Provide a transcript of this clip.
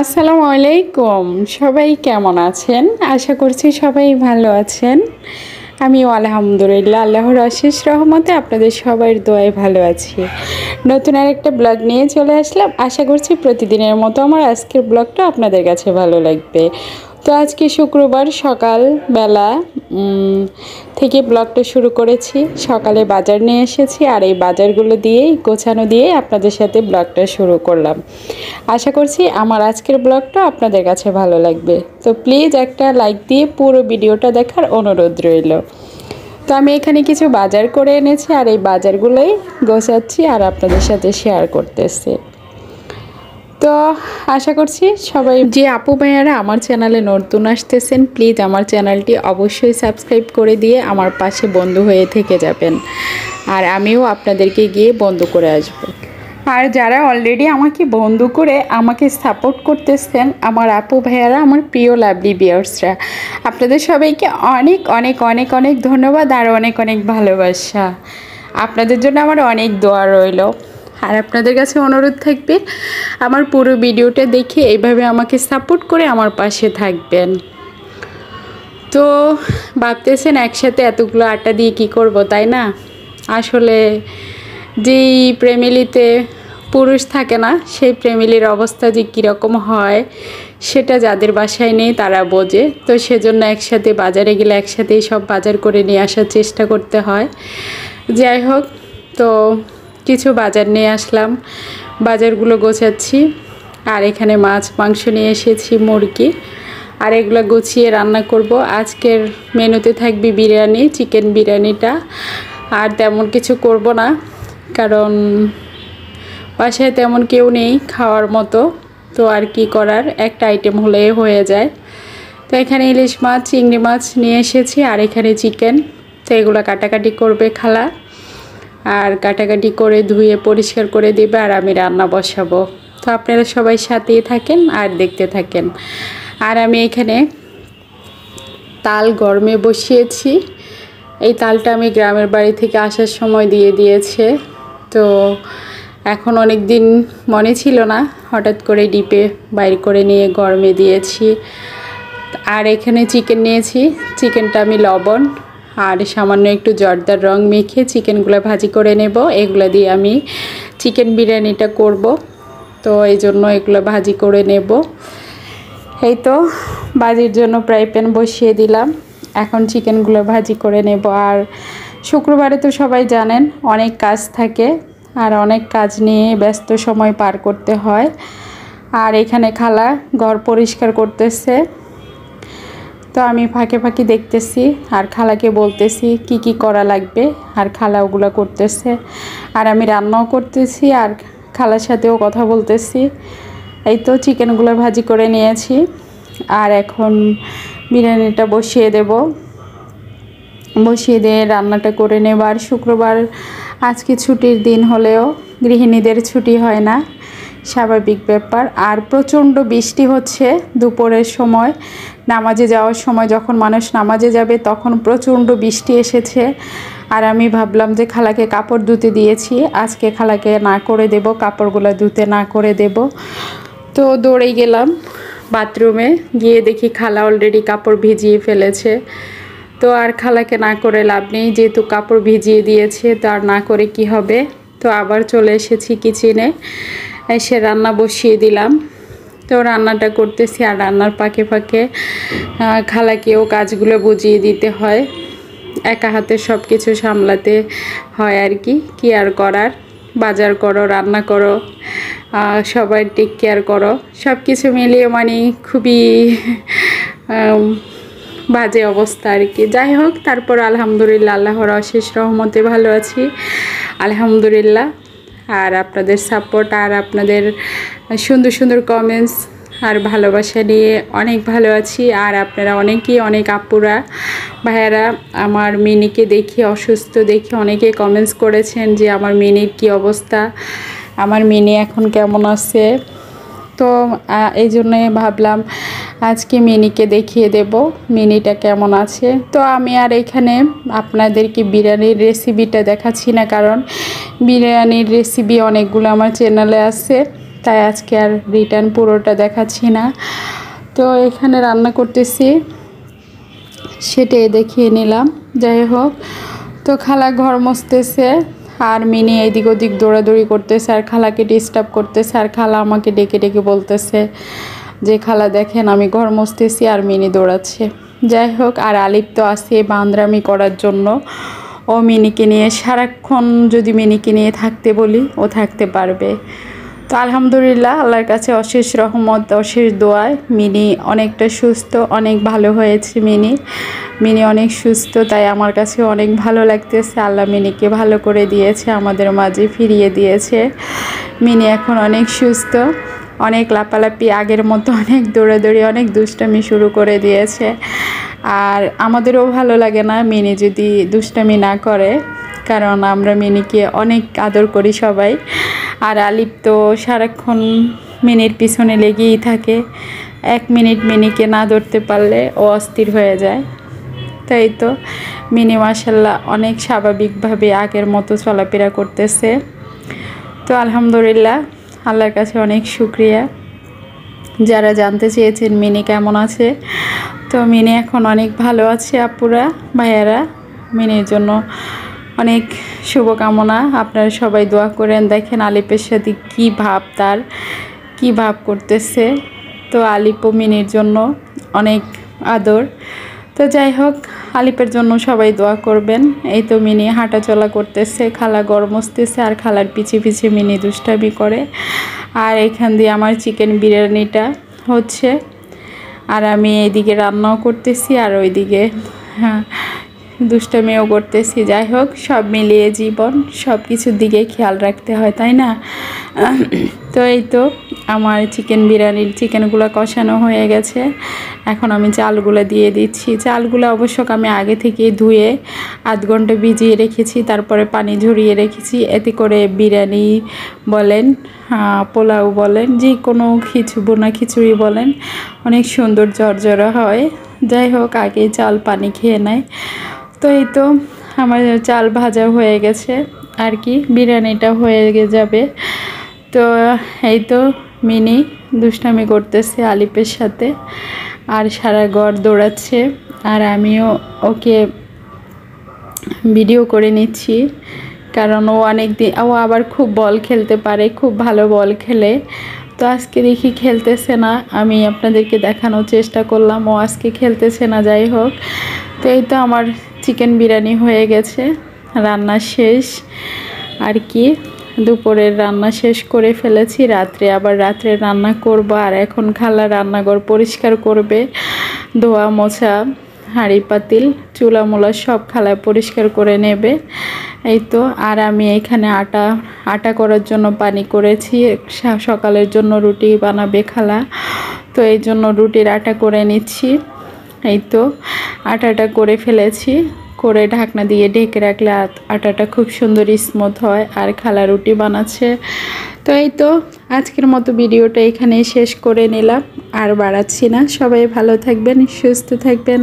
আসসালামু আলাইকুম, সবাই কেমন আছেন? আশা করছি সবাই ভালো আছেন। আমিও আলহামদুলিল্লাহ আল্লাহর অশেষ রহমতে আপনাদের সবার দোয়ায় ভালো আছি। নতুন আরেকটা ব্লগ নিয়ে চলে আসলাম। আশা করছি প্রতিদিনের মতো আমার আজকের ব্লগটা আপনাদের কাছে ভালো লাগবে। তো আজকে শুক্রবার সকালবেলা থেকে ব্লগটা শুরু করেছি। সকালে বাজার নিয়ে এসেছি আর এই বাজারগুলো দিয়েই গোছানো দিয়ে আপনাদের সাথে ব্লগটা শুরু করলাম। আশা করছি আমার আজকের ব্লগটা আপনাদের কাছে ভালো লাগবে। তো প্লিজ একটা লাইক দিয়ে পুরো ভিডিওটা দেখার অনুরোধ রইল। তো আমি এখানে কিছু বাজার করে এনেছি আর এই বাজারগুলোই গোছাচ্ছি আর আপনাদের সাথে শেয়ার করতেছি। তো আশা করছি সবাই যে আপু ভাইয়ারা আমার চ্যানেলে নতুন আসতেছেন প্লিজ আমার চ্যানেলটি অবশ্যই সাবস্ক্রাইব করে দিয়ে আমার পাশে বন্ধু হয়ে থেকে যাবেন, আর আমিও আপনাদেরকে গিয়ে বন্ধু করে আসব। আর যারা অলরেডি আমাকে বন্ধু করে আমাকে সাপোর্ট করতেছেন আমার আপু ভাইয়ারা, আমার প্রিয় লাভলি ভিউয়ার্সরা, আপনাদের সবাইকে অনেক অনেক অনেক অনেক ধন্যবাদ আর অনেক অনেক ভালোবাসা। আপনাদের জন্য আমার অনেক দোয়া রইল। আর আপনাদের কাছে অনুরোধ থাকবে আমার পুরো ভিডিওটা দেখে এইভাবে আমাকে সাপোর্ট করে আমার পাশে থাকবেন। তো ভাবতেছেন একসাথে এতগুলো আটা দিয়ে কি করব, তাই না? আসলে যেই ফ্যামিলিতে পুরুষ থাকে না সেই ফ্যামিলির অবস্থা যে কীরকম হয় সেটা যাদের বাসায় নেই তারা বোঝে। তো সেজন্য একসাথে বাজারে গেলে একসাথেই সব বাজার করে নিয়ে আসার চেষ্টা করতে হয়। যাই হোক, তো কিছু বাজার নিয়ে আসলাম, বাজারগুলো গোছাচ্ছি। আর এখানে মাছ মাংস নিয়ে এসেছি, মুরগি, আর এগুলো গুছিয়ে রান্না করব। আজকের মেনুতে থাকবে বিরিয়ানি, চিকেন বিরিয়ানিটা। আর তেমন কিছু করব না, কারণ বাসায় তেমন কেউ নেই খাওয়ার মতো। তো আর কি করার, একটা আইটেম হলে হয়ে যায়। তো এখানে ইলিশ মাছ, চিংড়ি মাছ নিয়ে এসেছি আর এখানে চিকেন। তো এগুলো কাটাকাটি করবে খালা, আর কাটাকাটি করে ধুয়ে পরিষ্কার করে দেবে আর আমি রান্না বসাবো। তো আপনারা সবাই সাথেই থাকেন আর দেখতে থাকেন। আর আমি এখানে তাল গরমে বসিয়েছি। এই তালটা আমি গ্রামের বাড়ি থেকে আসার সময় দিয়ে দিয়েছে। তো এখন অনেক দিন মনে ছিল না, হঠাৎ করে ডিপে বাইর করে নিয়ে গরমে দিয়েছি। আর এখানে চিকেন নিয়েছি, চিকেনটা আমি লবণ আর সামান্য একটু জর্দার রং মেখে চিকেনগুলো ভাজি করে নেব। এগুলো দিয়ে আমি চিকেন বিরিয়ানিটা করব, তো এই জন্য এগুলো ভাজি করে নেব। এই তো ভাজির জন্য ফ্রাই প্যান বসিয়ে দিলাম, এখন চিকেনগুলো ভাজি করে নেব। আর শুক্রবারে তো সবাই জানেন অনেক কাজ থাকে, আর অনেক কাজ নিয়ে ব্যস্ত সময় পার করতে হয়। আর এখানে খালা ঘর পরিষ্কার করতেছে, তো আমি ফাঁকে ফাঁকে দেখতেছি আর খালাকে বলতেছি কি কি করা লাগবে, আর খালা ওগুলো করতেছে। আর আমি রান্নাও করতেছি আর খালার সাথেও কথা বলতেছি। এই তো চিকেনগুলো ভাজি করে নিয়েছি আর এখন বিরিয়ানিটা বসিয়ে দেব। বসিয়ে দিয়ে রান্নাটা করে নেব। আর শুক্রবার আজকে ছুটির দিন হলেও গৃহিণীদের ছুটি হয় না, স্বাভাবিক ব্যাপার। আর প্রচণ্ড বৃষ্টি হচ্ছে দুপুরের সময়, নামাজে যাওয়ার সময় যখন মানুষ নামাজে যাবে তখন প্রচণ্ড বৃষ্টি এসেছে। আর আমি ভাবলাম যে খালাকে কাপড় ধুতে দিয়েছি, আজকে খালাকে না করে দেব, কাপড়গুলো ধুতে না করে দেব। তো দৌড়ে গেলাম বাথরুমে, গিয়ে দেখি খালা অলরেডি কাপড় ভিজিয়ে ফেলেছে। তো আর খালাকে না করে লাভ নেই, যেহেতু কাপড় ভিজিয়ে দিয়েছে তো আর না করে কি হবে। তো আবার চলে এসেছি কিচেনে, এসে রান্না বসিয়ে দিলাম। তো রান্নাটা করতেছি আর রান্নার ফাঁকে ফাঁকে খালাকেও কাজগুলো বুঝিয়ে দিতে হয়। একা হাতে সব কিছু সামলাতে হয় আর কি আর করার। বাজার করো, রান্না করো, সবাই টেক কেয়ার করো, সব কিছু মিলিয়ে মানে খুবই বাজে অবস্থা আর কি। যাই হোক, তারপর আলহামদুলিল্লাহ আল্লাহর অশেষ রহমতে ভালো আছি, আলহামদুলিল্লাহ। আর আপনাদের সাপোর্ট আর আপনাদের সুন্দর সুন্দর কমেন্টস আর ভালোবাসা নিয়ে অনেক ভালো আছি। আর আপনারা অনেকেই, অনেক আপুরা ভাইয়ারা আমার মিনিকে দেখে, অসুস্থ দেখে অনেকে কমেন্টস করেছেন যে আমার মিনির কী অবস্থা, আমার মিনি এখন কেমন আছে। তো এই জন্যে ভাবলাম আজকে মিনিকে দেখিয়ে দেব মিনিটা কেমন আছে। তো আমি আর এখানে আপনাদেরকে বিরিয়ানির রেসিপিটা দেখাচ্ছি না, কারণ বিরিয়ানির রেসিপি অনেকগুলো আমার চ্যানেলে আছে, তাই আজকে আর রিটার্ন পুরোটা দেখাচ্ছি না। তো এখানে রান্না করতেছি সেটাই দেখিয়ে নিলাম। যাই হোক, তো খালা ঘর মুছতেছে আর মিনি এদিক ওদিক দৌড়াদৌড়ি করতেছে আর খালাকে ডিস্টার্ব করতেছে। আর খালা আমাকে ডেকে ডেকে বলতেছে যে খালা দেখেন আমি ঘর মুছতেছি আর মিনি দৌড়াচ্ছে। যাই হোক, আর আলিপ তো আসে বান্দরামি করার জন্য। ও মিনিকে নিয়ে সারাক্ষণ যদি মিনিকে নিয়ে থাকতে বলি ও থাকতে পারবে। তো আলহামদুলিল্লাহ, আল্লাহর কাছে অশেষ রহমত, অশেষ দোয়ায় মিনি অনেকটা সুস্থ, অনেক ভালো হয়েছে। মিনি অনেক সুস্থ, তাই আমার কাছে অনেক ভালো লাগতেছে। আল্লাহ মিনিকে ভালো করে দিয়েছে, আমাদের মাঝে ফিরিয়ে দিয়েছে। মিনি এখন অনেক সুস্থ, অনেক লাপালাপি, আগের মতো অনেক দৌড়াদৌড়ি, অনেক দুষ্টামি শুরু করে দিয়েছে। আর আমাদেরও ভালো লাগে না মিনি যদি দুষ্টামি না করে, কারণ আমরা মিনিকে অনেক আদর করি সবাই। আর আলিপ তো সারাক্ষণ মিনির পিছনে লেগেই থাকে, 1 মিনিট মিনিকে না ধরতে পারলে ও অস্থির হয়ে যায়। তাই তো মিনি মাশাল্লাহ অনেক স্বাভাবিকভাবে আগের মতো চলাফেরা করতেছে। তো আলহামদুলিল্লাহ, আল্লাহর কাছে অনেক শুকরিয়া। যারা জানতে চেয়েছেন মিনি কেমন আছে, তো মিনি এখন অনেক ভালো আছে। আপুরা ভাইয়ারা মিনির জন্য অনেক শুভকামনা, আপনারা সবাই দোয়া করেন। দেখেন আলিপের সাথে কী ভাব, তার কী ভাব করতেছে। তো আলিপও মিনির জন্য অনেক আদর। তো যাই হোক, আলিপের জন্য সবাই দোয়া করবেন। এই তো মিনি হাঁটা চলা করতেছে, খালা গরম আসতেছে আর খালার পিছে পিছে মিনি দুষ্টামি করে। আর এখান দিয়ে আমার চিকেন বিরিয়ানিটা হচ্ছে, আর আমি এইদিকে রান্নাও করতেছি আর ওইদিকে দুষ্টামিও করতেছি। যাই হোক, সব মিলিয়ে জীবন, সব কিছুর দিকে খেয়াল রাখতে হয়, তাই না? তো এই তো আমার চিকেন বিরিয়ানির চিকেনগুলো কষানো হয়ে গেছে। এখন আমি চালগুলো দিয়ে দিচ্ছি। চালগুলো অবশ্য আমি আগে থেকে ধুয়ে 0.5 ঘন্টা ভিজিয়ে রেখেছি, তারপরে পানি ঝরিয়ে রেখেছি। এতে করে বিরিয়ানি বলেন, পোলাও বলেন, যে কোনো বোনা খিচুড়ি বলেন, অনেক সুন্দর ঝরঝরা হয়। যাই হোক, আগে চাল পানি খেয়ে নেয়। তো এই তো আমার চাল ভাজা হয়ে গেছে আর কি, বিরিয়ানিটা হয়ে যাবে। তো এই তো মিনি দুষ্টামি করতেছে আলিপের সাথে আর সারা ঘর দৌড়াচ্ছে, আর আমিও ওকে ভিডিও করে নিচ্ছি, কারণ ও ও আবার খুব বল খেলতে পারে, খুব ভালো বল খেলে। তো আজকে দেখি খেলতেছে না, আমি আপনাদেরকে দেখানোর চেষ্টা করলাম ও আজকে খেলতেছে না। যাই হোক, তো এই তো আমার চিকেন বিরিয়ানি হয়ে গেছে, রান্না শেষ আর কি। দুপুরের রান্না শেষ করে ফেলেছি, রাত্রে রান্না করব। আর এখন খালা রান্নাঘর পরিষ্কার করবে, ধোয়া মোছা, হাঁড়ি পাতিল চুলা মোলা সব খালা পরিষ্কার করে নেবে। এই তো, আর আমি এখানে আটা করার জন্য পানি করেছি, সকালের জন্য রুটি বানাবে খালা, তো এই জন্য রুটির আটা করে নিচ্ছি। এই তো আটাটা করে ফেলেছি, করে ঢাকনা দিয়ে ঢেকে রাখলে আটাটা খুব সুন্দর স্মুথ হয়। আর খালা রুটি বানাচ্ছে। তো এই তো আজকের মতো ভিডিওটা এখানেই শেষ করে নিলাম, আর বাড়াচ্ছি না। সবাই ভালো থাকবেন, সুস্থ থাকবেন।